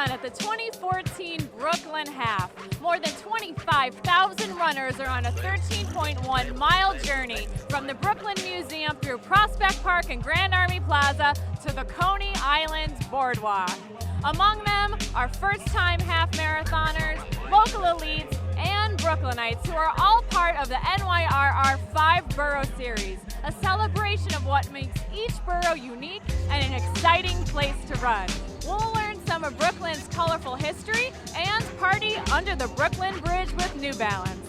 fun at the 2014 Brooklyn Half. More than 25,000 runners are on a 13.1-mile journey from the Brooklyn Museum through Prospect Park and Grand Army Plaza to the Coney Island Boardwalk. Among them are first-time half marathoners, local elites, and Brooklynites who are all part of the NYRR 5 Borough Series, a celebration of what makes each borough unique and an exciting place to run. We'll learn some of Brooklyn's colorful history and party under the Brooklyn Bridge with New Balance.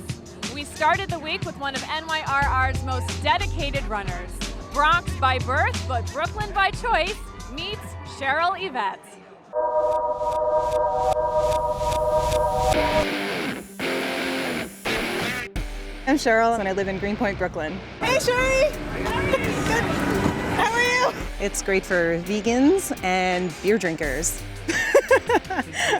We started the week with one of NYRR's most dedicated runners. Bronx by birth, but Brooklyn by choice, meets Cheryl Yvette. I'm Cheryl and I live in Greenpoint, Brooklyn. Hey Sherry! Good. How are you? It's great for vegans and beer drinkers.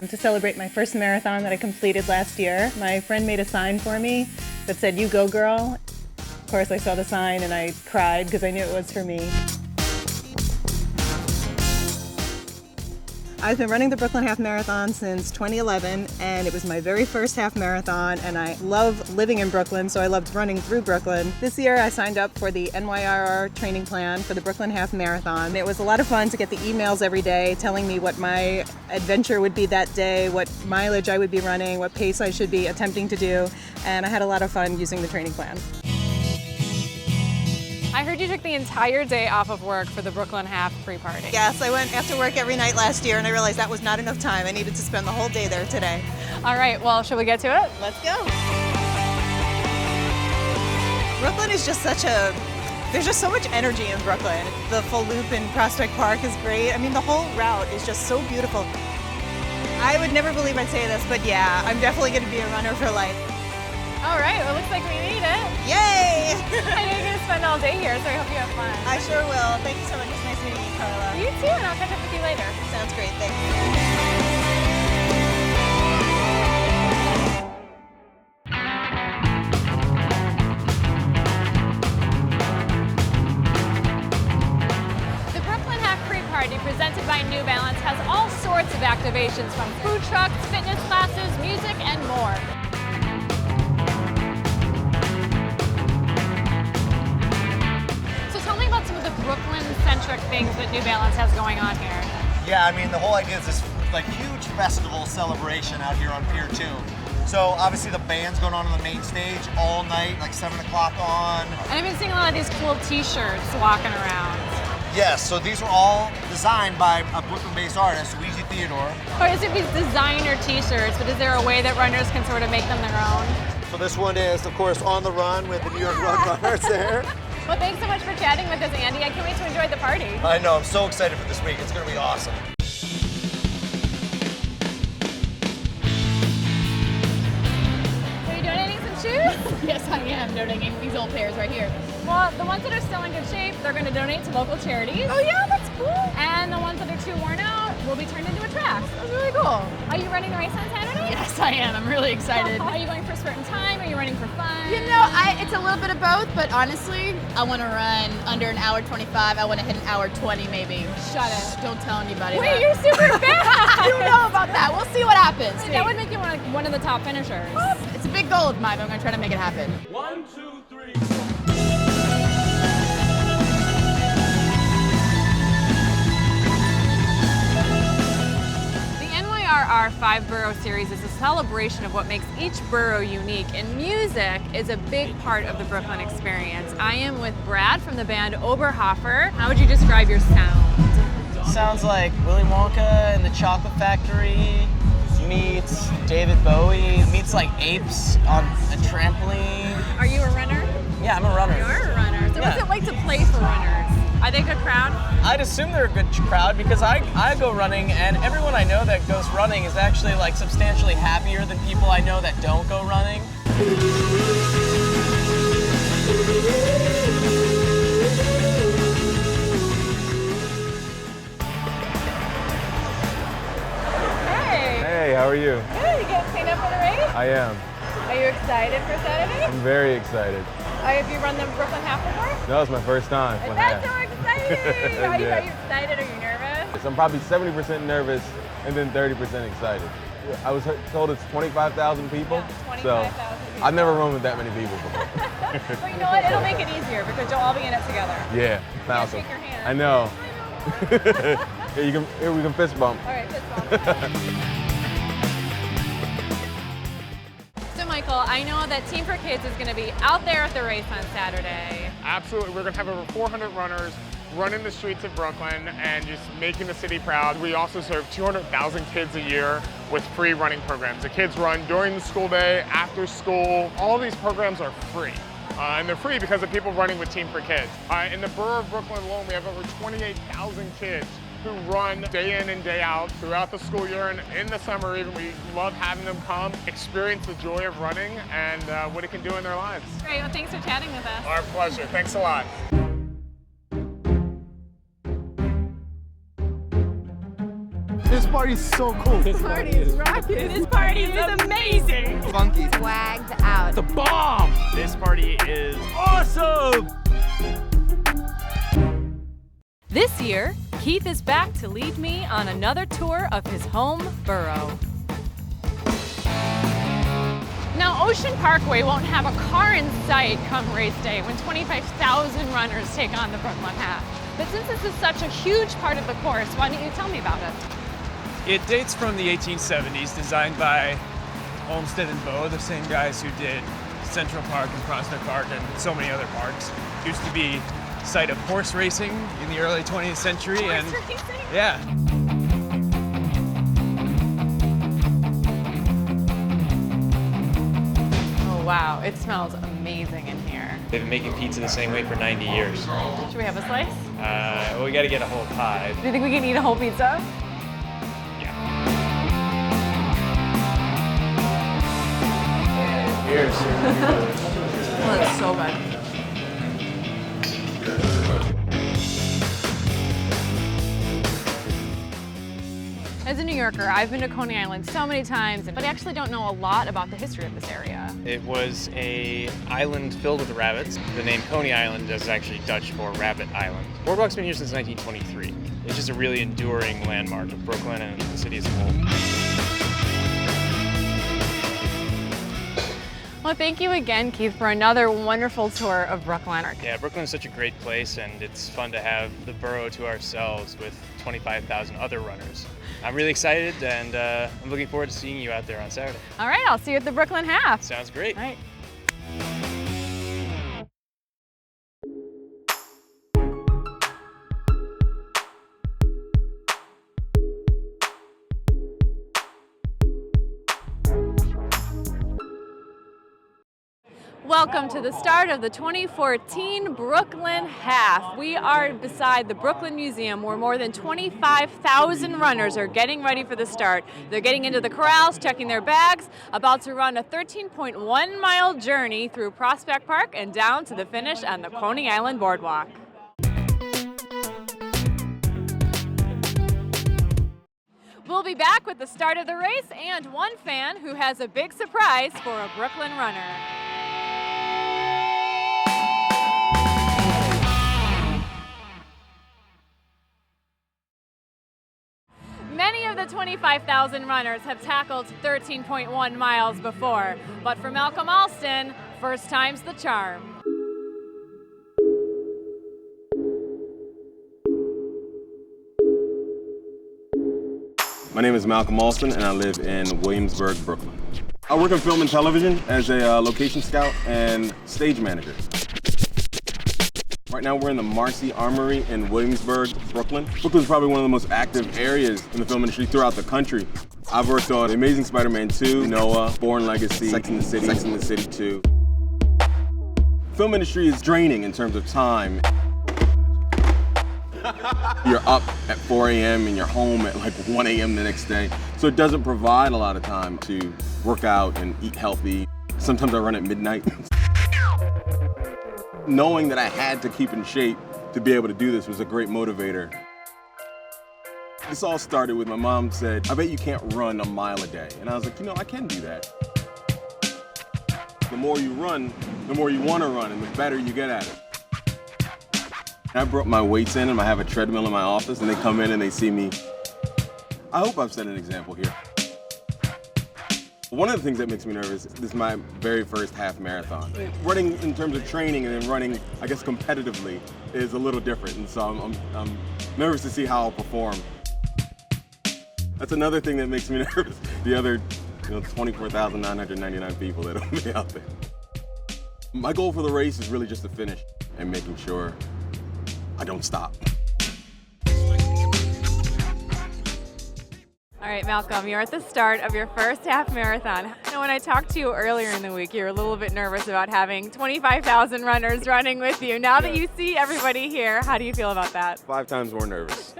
To celebrate my first marathon that I completed last year, my friend made a sign for me that said, "You go girl." Of course I saw the sign and I cried because I knew it was for me. I've been running the Brooklyn Half Marathon since 2011, and it was my very first half marathon, and I love living in Brooklyn, so I loved running through Brooklyn. This year I signed up for the NYRR training plan for the Brooklyn Half Marathon. It was a lot of fun to get the emails every day telling me what my adventure would be that day, what mileage I would be running, what pace I should be attempting to do, and I had a lot of fun using the training plan. I heard you took the entire day off of work for the Brooklyn Half pre-party. Yes, I went after work every night last year and I realized that was not enough time. I needed to spend the whole day there today. All right, well, shall we get to it? Let's go. Brooklyn is just there's just so much energy in Brooklyn. The full loop in Prospect Park is great. I mean, the whole route is just so beautiful. I would never believe I'd say this, but yeah, I'm definitely going to be a runner for life. All right, well, looks like we need it. Yay! I know you're going to spend all day here, so I hope you have fun. I sure will. Thank you so much. It's nice meeting you, Carla. You too, and I'll catch up with you later. Sounds great. Thanks. The Brooklyn Half Pre-Party, presented by New Balance, has all sorts of activations from food trucks, fitness classes, music, and more. Brooklyn-centric things that New Balance has going on here. Yeah, I mean, the whole idea is this like huge festival celebration out here on Pier 2. So obviously the band's going on the main stage all night, like 7 o'clock on. And I've been seeing a lot of these cool t-shirts walking around. Yes, so these are all designed by a Brooklyn-based artist, Luigi Theodore. Or is it these designer t-shirts, but is there a way that runners can sort of make them their own? So this one is, of course, On the Run with the New York Road Runners there. Well, thanks so much for chatting with us, Andy. I can't wait to enjoy the party. I know, I'm so excited for this week. It's going to be awesome. Are you donating some shoes? Yes, I am donating these old pairs right here. Well, the ones that are still in good shape, they're going to donate to local charities. Oh yeah, that's cool. And the ones that are too worn out will be turned into a track. That's really cool. Are you running the race on Saturday? Yes, I am. I'm really excited. Are you going for a certain time? Are you running for fun? You know, it's a little bit of both, but honestly, I want to run under an hour 25. I want to hit an hour 20 maybe. Shut it. Don't tell anybody. Wait, you're super fast. I don't know about that. We'll see what happens. That would make you one of the top finishers. It's a big goal of mine, but I'm going to try to make it happen. 1, 2, 3. Our 5 Borough Series is a celebration of what makes each borough unique, and music is a big part of the Brooklyn experience. I am with Brad from the band Oberhofer. How would you describe your sound? Sounds like Willy Wonka and the Chocolate Factory meets David Bowie, meets like apes on a trampoline. Are you a runner? Yeah, I'm a runner. You are a runner. So what's it like to play for runners? Are they a good crowd? I'd assume they're a good crowd because I go running, and everyone I know that goes running is actually like substantially happier than people I know that don't go running. Hey. Hey, how are you? Good. You getting cleaned up for the race? I am. Are you excited for Saturday? I'm very excited. Have you run the Brooklyn Half before? No, it's my first time. That's so exciting! Are you Yeah. excited? Are you nervous? I'm probably 70% nervous and then 30% excited. I was told it's 25,000 people, Yeah, 25,000 so people. I've never run with that many people before. But you know what? It'll make it easier because you'll all be in it together. Yeah, awesome. shake your hand. I know. Here we can fist bump. All right, fist bump. So Michael, I know that Team for Kids is going to be out there at the race on Saturday. Absolutely, we're going to have over 400 runners running the streets of Brooklyn and just making the city proud. We also serve 200,000 kids a year with free running programs. The kids run during the school day, after school. All these programs are free. And they're free because of people running with Team for Kids. In the borough of Brooklyn alone, we have over 28,000 kids who run day in and day out throughout the school year, and in the summer even. We love having them come, experience the joy of running and what it can do in their lives. Great, well thanks for chatting with us. Our pleasure, thanks a lot. This party's so cool. This party is amazing. Funky. Swagged out. The bomb! This party is awesome! This year, Keith is back to lead me on another tour of his home borough. Now, Ocean Parkway won't have a car in sight come race day when 25,000 runners take on the Brooklyn Half. But since this is such a huge part of the course, why don't you tell me about it? It dates from the 1870s, designed by Olmsted and Bow, the same guys who did Central Park and Prospect Park and so many other parks. It used to be a site of horse racing in the early 20th century. Horse racing? Yeah. Oh wow, it smells amazing in here. They've been making pizza the same way for 90 years. Should we have a slice? Well, we got to get a whole pie. Do you think we can eat a whole pizza? Cheers. Oh, that's so good. As a New Yorker, I've been to Coney Island so many times, but I actually don't know a lot about the history of this area. It was an island filled with rabbits. The name Coney Island is actually Dutch for Rabbit Island. Boardwalk's been here since 1923. It's just a really enduring landmark of Brooklyn and the city as a whole. Well, thank you again, Keith, for another wonderful tour of Brooklyn. Yeah, Brooklyn's such a great place, and it's fun to have the borough to ourselves with 25,000 other runners. I'm really excited, and I'm looking forward to seeing you out there on Saturday. All right, I'll see you at the Brooklyn Half. Sounds great. All right. Welcome to the start of the 2014 Brooklyn Half. We are beside the Brooklyn Museum where more than 25,000 runners are getting ready for the start. They're getting into the corrals, checking their bags, about to run a 13.1-mile journey through Prospect Park and down to the finish on the Coney Island Boardwalk. We'll be back with the start of the race and one fan who has a big surprise for a Brooklyn runner. Many of the 25,000 runners have tackled 13.1 miles before, but for Malcolm Alston, first time's the charm. My name is Malcolm Alston, and I live in Williamsburg, Brooklyn. I work in film and television as a location scout and stage manager. Right now we're in the Marcy Armory in Williamsburg, Brooklyn. Brooklyn's probably one of the most active areas in the film industry throughout the country. I've worked on Amazing Spider-Man 2, Noah, Born Legacy, Sex and the City 2. Film industry is draining in terms of time. You're up at 4 a.m. and you're home at like 1 a.m. the next day. So it doesn't provide a lot of time to work out and eat healthy. Sometimes I run at midnight. Knowing that I had to keep in shape to be able to do this was a great motivator. This all started with my mom said, I bet you can't run a mile a day. And I was like, I can do that. The more you run, the more you want to run and the better you get at it. I brought my weights in and I have a treadmill in my office and they come in and they see me. I hope I've set an example here. One of the things that makes me nervous, this is my very first half marathon. Running in terms of training and then running, I guess, competitively is a little different, and so I'm nervous to see how I'll perform. That's another thing that makes me nervous. The other 24,999 people that will be out there. My goal for the race is really just to finish and making sure I don't stop. All right, Malcolm, you're at the start of your first half marathon. When I talked to you earlier in the week, you were a little bit nervous about having 25,000 runners running with you. Now that you see everybody here, how do you feel about that? 5 times more nervous.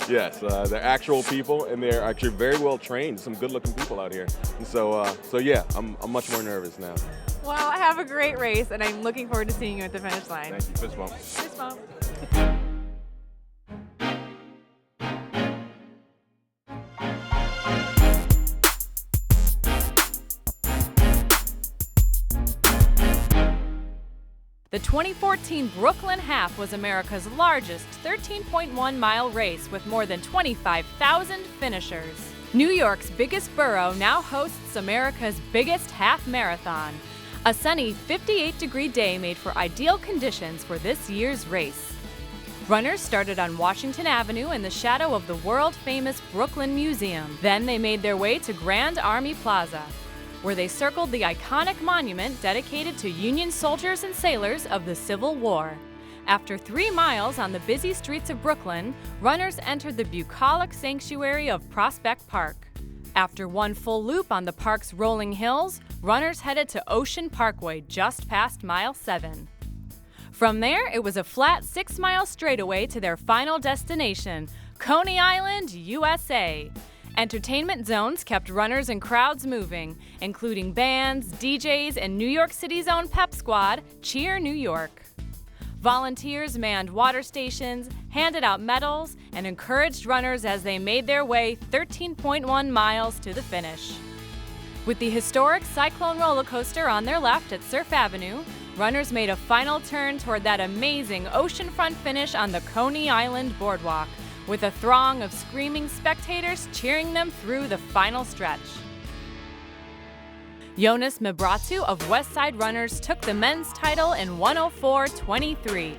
Yes, they're actual people, and they're actually very well trained. Some good-looking people out here, and so yeah, I'm much more nervous now. Well, have a great race, and I'm looking forward to seeing you at the finish line. Thank you. Fist bump. Fist bump. The 2014 Brooklyn Half was America's largest 13.1-mile race with more than 25,000 finishers. New York's biggest borough now hosts America's biggest half marathon. A sunny 58-degree day made for ideal conditions for this year's race. Runners started on Washington Avenue in the shadow of the world-famous Brooklyn Museum. Then they made their way to Grand Army Plaza, where they circled the iconic monument dedicated to Union soldiers and sailors of the Civil War. After 3 miles on the busy streets of Brooklyn, runners entered the bucolic sanctuary of Prospect Park. After 1 full loop on the park's rolling hills, runners headed to Ocean Parkway just past mile 7. From there, it was a flat 6-mile straightaway to their final destination, Coney Island, USA. Entertainment zones kept runners and crowds moving, including bands, DJs, and New York City's own pep squad, Cheer New York. Volunteers manned water stations, handed out medals, and encouraged runners as they made their way 13.1 miles to the finish. With the historic Cyclone roller coaster on their left at Surf Avenue, runners made a final turn toward that amazing oceanfront finish on the Coney Island boardwalk, with a throng of screaming spectators cheering them through the final stretch. Jonas Mebratu of West Side Runners took the men's title in 1:04:23.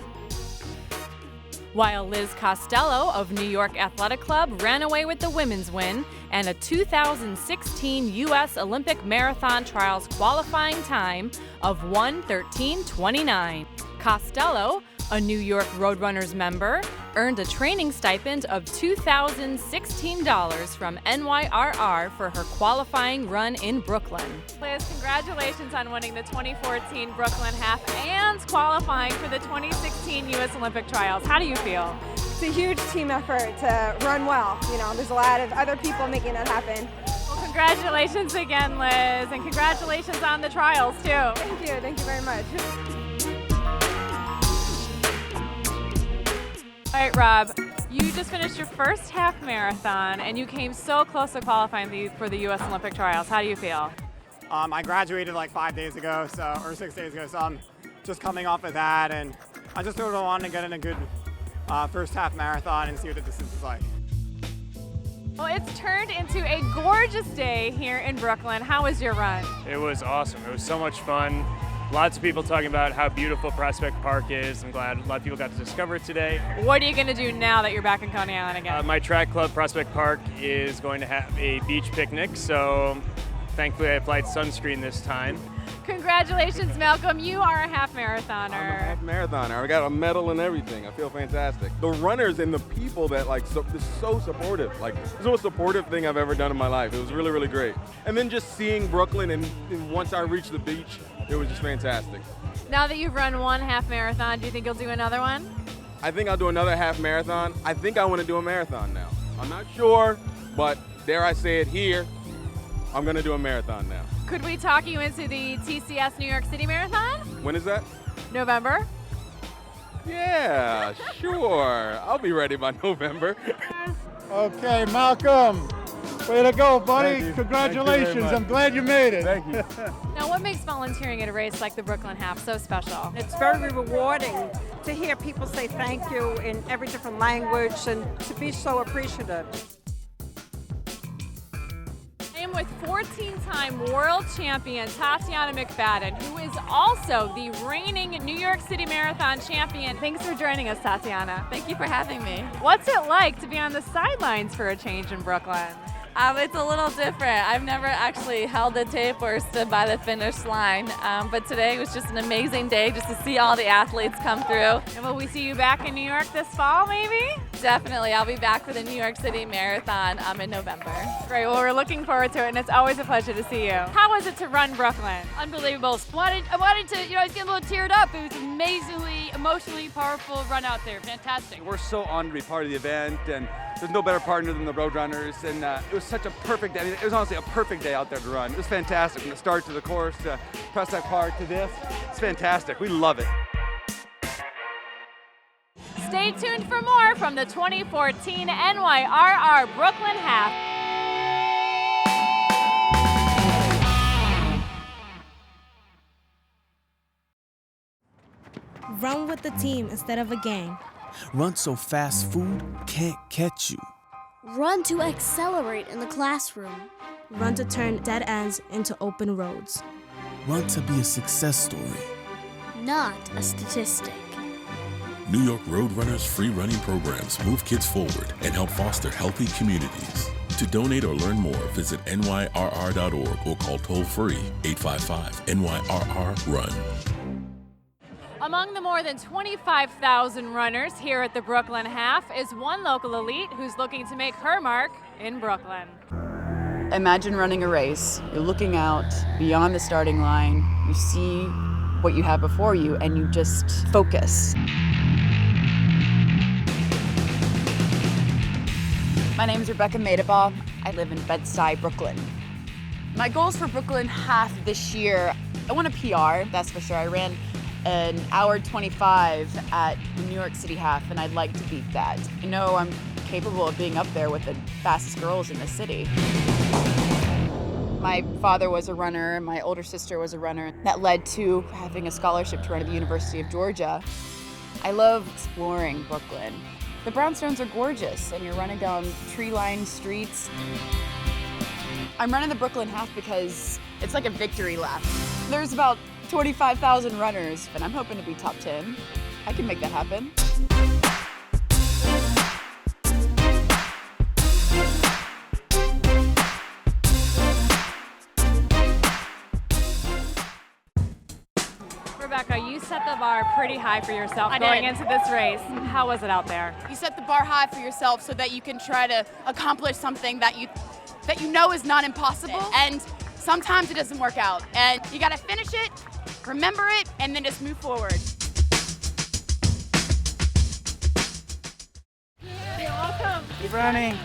While Liz Costello of New York Athletic Club ran away with the women's win and a 2016 U.S. Olympic Marathon Trials qualifying time of 1:13:29. Costello, a New York Roadrunners member, earned a training stipend of $2,016 from NYRR for her qualifying run in Brooklyn. Liz, congratulations on winning the 2014 Brooklyn Half and qualifying for the 2016 U.S. Olympic Trials. How do you feel? It's a huge team effort to run well. There's a lot of other people making that happen. Well, congratulations again, Liz, and congratulations on the trials, too. Thank you very much. All right, Rob, you just finished your first half marathon, and you came so close to qualifying for the U.S. Olympic Trials. How do you feel? I graduated like 5 days ago, or 6 days ago, so I'm just coming off of that, and I just sort of wanted to get in a good first half marathon and see what the distance is like. Well, it's turned into a gorgeous day here in Brooklyn. How was your run? It was awesome. It was so much fun. Lots of people talking about how beautiful Prospect Park is. I'm glad a lot of people got to discover it today. What are you going to do now that you're back in Coney Island again? My track club, Prospect Park, is going to have a beach picnic, so thankfully I applied sunscreen this time. Congratulations, Malcolm. You are a half marathoner. I'm a half marathoner. I got a medal and everything. I feel fantastic. The runners and the people that this is so supportive. This is the most supportive thing I've ever done in my life. It was really, really great. And then just seeing Brooklyn and once I reached the beach, it was just fantastic. Now that you've run one half marathon, do you think you'll do another one? I think I'll do another half marathon. I think I want to do a marathon now. I'm not sure, but dare I say it here, I'm going to do a marathon now. Could we talk you into the TCS New York City Marathon? When is that? November. Yeah, sure. I'll be ready by November. Okay, Malcolm. Way to go, buddy. Congratulations. I'm glad you made it. Thank you. Now, what makes volunteering at a race like the Brooklyn Half so special? It's very rewarding to hear people say thank you in every different language and to be so appreciative. 14-time world champion Tatyana Mcfadden, who is also the reigning New York City Marathon champion. Thanks for joining us, Tatyana. Thank you for having me. What's it like to be on the sidelines for a change in Brooklyn? It's a little different. I've never actually held a tape or stood by the finish line, but today was just an amazing day just to see all the athletes come through. And will we see you back in New York this fall, maybe? Definitely. I'll be back for the New York City Marathon in November. Great. Well, we're looking forward to it, and it's always a pleasure to see you. How was it to run Brooklyn? Unbelievable. I wanted to, I was getting a little teared up. It was amazingly, emotionally powerful run out there. Fantastic. We're so honored to be part of the event, and there's no better partner than the Roadrunners, and it was such a perfect day. I mean, it was honestly a perfect day out there to run. It was fantastic, from the start to the course, to Prospect Park to this. It's fantastic. We love it. Stay tuned for more from the 2014 NYRR Brooklyn Half. Run with the team instead of a gang. Run so fast food can't catch you. Run to accelerate in the classroom. Run to turn dead ends into open roads. Run to be a success story. Not a statistic. New York Roadrunners free running programs move kids forward and help foster healthy communities. To donate or learn more, visit nyrr.org or call toll-free 855-NYRR-RUN. Among the more than 25,000 runners here at the Brooklyn Half is one local elite who's looking to make her mark in Brooklyn. Imagine running a race. You're looking out beyond the starting line. You see what you have before you, and you just focus. My name is Rebecca Madebaugh. I live in Bed-Stuy, Brooklyn. My goals for Brooklyn Half this year, I want a PR, that's for sure. I ran an hour 25 at the New York City Half, and I'd like to beat that. I know I'm capable of being up there with the fastest girls in the city. My father was a runner, and my older sister was a runner. That led to having a scholarship to run at the University of Georgia. I love exploring Brooklyn. The brownstones are gorgeous, and you're running down tree-lined streets. I'm running the Brooklyn Half because it's like a victory lap. There's about 25,000 runners, and I'm hoping to be top 10. I can make that happen. Rebecca, you set the bar pretty high for yourself going into this race. How was it out there? You set the bar high for yourself so that you can try to accomplish something that you know is not impossible, and sometimes it doesn't work out. And you gotta finish it, remember it, and then just move forward. You're welcome. Keep running.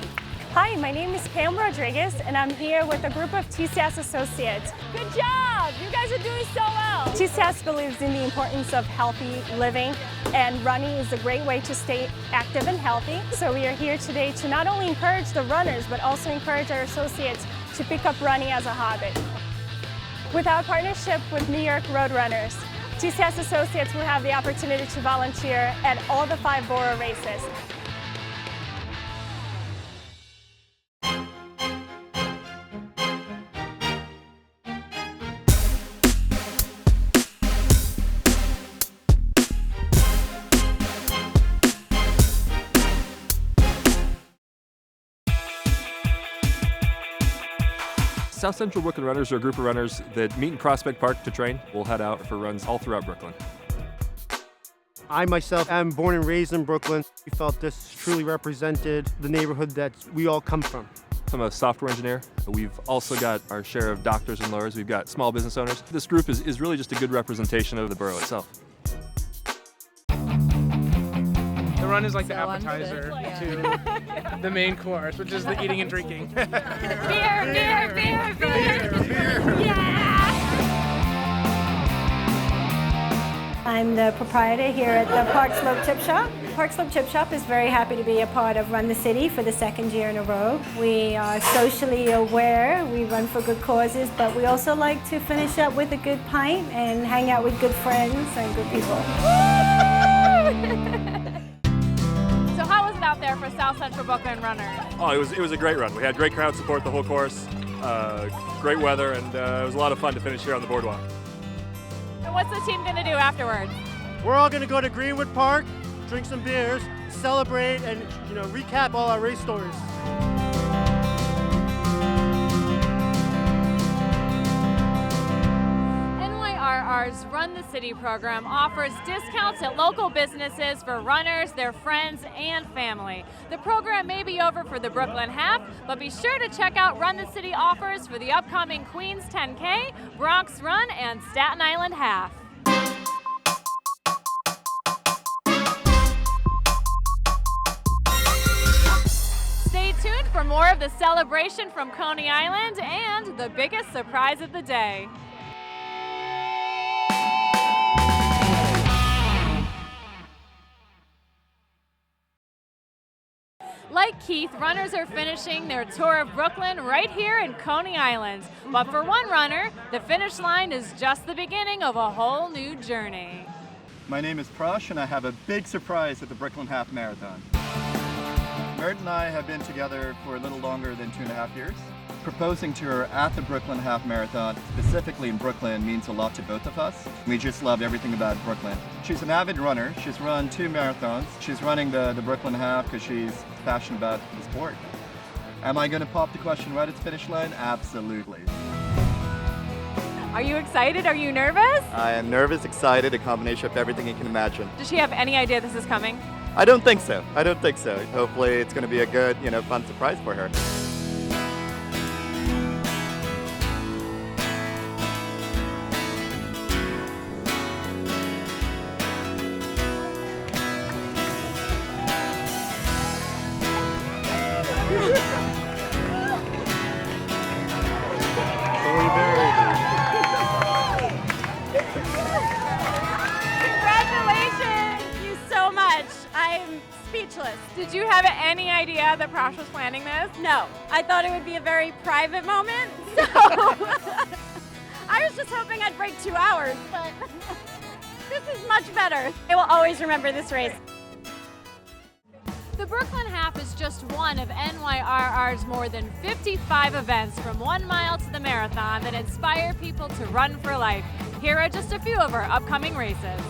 Hi, my name is Kayla Rodriguez, and I'm here with a group of TCS associates. Good job! You guys are doing so well. TCS believes in the importance of healthy living, and running is a great way to stay active and healthy. So we are here today to not only encourage the runners, but also encourage our associates to pick up running as a hobby. With our partnership with New York Roadrunners, TCS associates will have the opportunity to volunteer at all the 5 borough races. South Central Brooklyn Runners are a group of runners that meet in Prospect Park to train. We'll head out for runs all throughout Brooklyn. I myself am born and raised in Brooklyn. We felt this truly represented the neighborhood that we all come from. I'm a software engineer. We've also got our share of doctors and lawyers. We've got small business owners. This group is really just a good representation of the borough itself. The run is like the appetizer to the main course, which is the eating and drinking. Beer, beer, beer, beer, beer. Yeah! I'm the proprietor here at the Park Slope Chip Shop. Park Slope Chip Shop is very happy to be a part of Run the City for the 2nd year in a row. We are socially aware, we run for good causes, but we also like to finish up with a good pint and hang out with good friends and good people. So how was it out there for South Central Brooklyn runners? Oh, it was a great run. We had great crowd support the whole course. Great weather, and it was a lot of fun to finish here on the boardwalk. And what's the team going to do afterwards? We're all going to go to Greenwood Park, drink some beers, celebrate, and recap all our race stories. NYRR's Run the City program offers discounts at local businesses for runners, their friends, and family. The program may be over for the Brooklyn Half, but be sure to check out Run the City offers for the upcoming Queens 10K, Bronx Run, and Staten Island Half. Stay tuned for more of the celebration from Coney Island and the biggest surprise of the day. Like Keith, runners are finishing their tour of Brooklyn right here in Coney Island. But for one runner, the finish line is just the beginning of a whole new journey. My name is Prash, and I have a big surprise at the Brooklyn Half Marathon. Meredith and I have been together for a little longer than 2.5 years. Proposing to her at the Brooklyn Half Marathon, specifically in Brooklyn, means a lot to both of us. We just love everything about Brooklyn. She's an avid runner. She's run 2 marathons. She's running the Brooklyn Half because she's passionate about the sport. Am I going to pop the question right at the finish line? Absolutely. Are you excited? Are you nervous? I am nervous, excited, a combination of everything you can imagine. Does she have any idea this is coming? I don't think so. Hopefully it's going to be a good, fun surprise for her. Did you have any idea that Prash was planning this? No, I thought it would be a very private moment, so I was just hoping I'd break 2 hours, but this is much better. I will always remember this race. The Brooklyn Half is just one of NYRR's more than 55 events from 1 mile to the marathon that inspire people to run for life. Here are just a few of our upcoming races.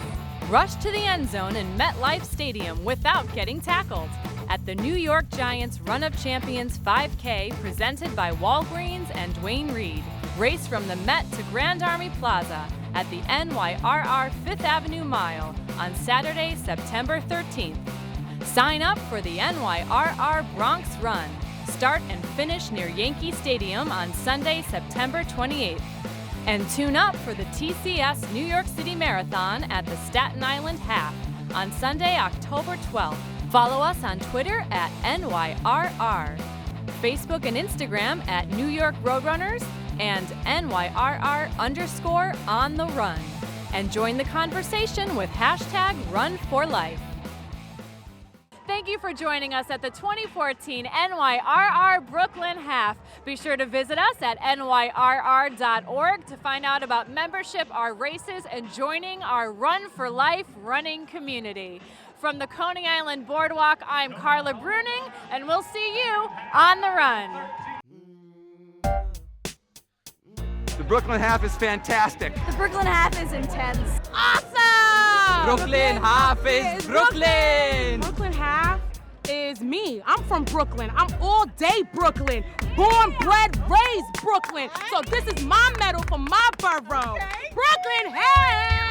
Rush to the end zone in MetLife Stadium without getting tackled at the New York Giants Run of Champions 5K presented by Walgreens and Dwayne Reed. Race from the Met to Grand Army Plaza at the NYRR 5th Avenue Mile on Saturday, September 13th. Sign up for the NYRR Bronx Run. Start and finish near Yankee Stadium on Sunday, September 28th. And tune up for the TCS New York City Marathon at the Staten Island Half on Sunday, October 12th. Follow us on Twitter at NYRR, Facebook and Instagram at New York Roadrunners and NYRR_on the run. And join the conversation with #RunForLife. Thank you for joining us at the 2014 NYRR Brooklyn Half. Be sure to visit us at nyrr.org to find out about membership, our races, and joining our Run for Life running community. From the Coney Island Boardwalk, I'm Carla Bruning, and we'll see you on the run. The Brooklyn Half is fantastic. The Brooklyn Half is intense. Awesome! Brooklyn Half is Brooklyn! Brooklyn Half is me. I'm from Brooklyn. I'm all day Brooklyn. Born, bred, raised Brooklyn. So this is my medal for my borough. Brooklyn Half!